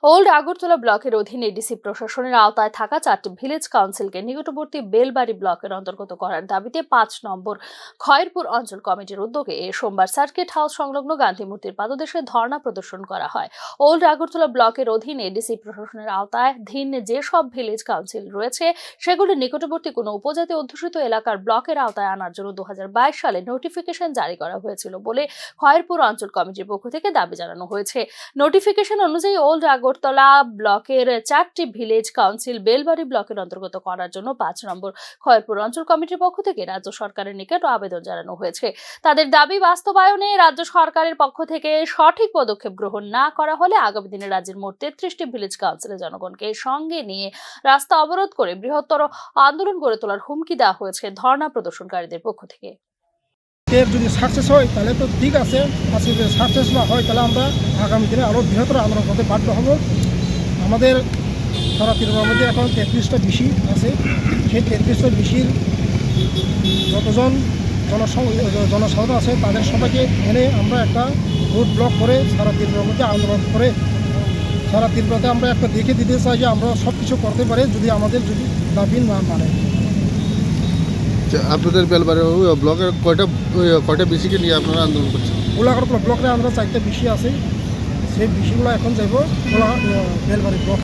Old Agartala ব্লকের অধীনে DC প্রশাসনের আওতায় থাকা 4টি ভিলেজ কাউন্সিলকে নিকটবর্তী বেলবাড়ি ব্লকের অন্তর্গত করার দাবিতে 5 নম্বর খয়েরপুর অঞ্চল কমিটির উদ্যোগে সোমবার সার্কিট হাউস সংলগ্ন গান্ধী মূর্তির পাদদেশে ধর্ণা প্রদর্শন করা হয়। ওল্ড আগরতলা ব্লকের অধীনে ডিসি প্রশাসনের আওতাধীন যেসব ভিলেজ কাউন্সিল রয়েছে সেগুলি নিকটবর্তী কোনো উপজাতি অধ্যুষিত এলাকার ব্লকের আওতায় আনার জন্য 2022 সালে নোটিফিকেশন জারি করা হয়েছিল বলে খয়েরপুর অঞ্চল কমিটির পক্ষ থেকে দাবি জানানো হয়েছে। নোটিফিকেশন অনুযায়ী ওল্ড আগরতলা ব্লকের 4টি ভিলেজ কাউন্সিল বেলবাড়ি ব্লকের অন্তর্গত করার জন্য 5 নম্বর খয়েরপুর অঞ্চল কমিটির পক্ষ থেকে রাজ্য সরকারের নিকট আবেদন জানানো হয়েছে। তাদের দাবি বাস্তবায়নে রাজ্য সরকারের পক্ষ থেকে সঠিক পদক্ষেপ গ্রহণ না করা হলে আগামী দিনে রাজ্যের মোট 33টি ভিলেজ কাউন্সিলের জনগণকে সঙ্গে নিয়ে রাস্তা অবরোধ করে বৃহত্তর আন্দোলন গড়ে তোলার হুমকি দেওয়া হয়েছে ধর্ণা প্রদর্শনকারীদের পক্ষ থেকে। যদি সাকসেস হয় তাহলে তো ঠিক আছে, আর যদি সাকসেস না হয় তাহলে আমরা আগামী দিনে আরও বৃহত্তর আন্দোলন করতে বাধ্য হব। আমাদের সারা ত্রিপুরার মধ্যে এখন 33টা বিসি আছে। সেই 33টা বিসির যতজন জনসাধারণ আছে তাদের সবাইকে এনে আমরা একটা রোড ব্লক করে সারা ত্রিপুরার মধ্যে আন্দোলন করে সারা ত্রিপুরাতে আমরা একটা দেখে দিতে চাই যে আমরা সব কিছু করতে পারি যদি আমাদের দাবি না মানে। আপনাদের বেলবাড়ি ব্লকের কয়টা বিসিকে নিয়ে আপনারা আন্দোলন করছেন? গোলাঘাট ব্লকে আমরা 4টা বিসি আছে, সেই বিসিগুলো এখন যাইব বেলবাড়ি ব্লক।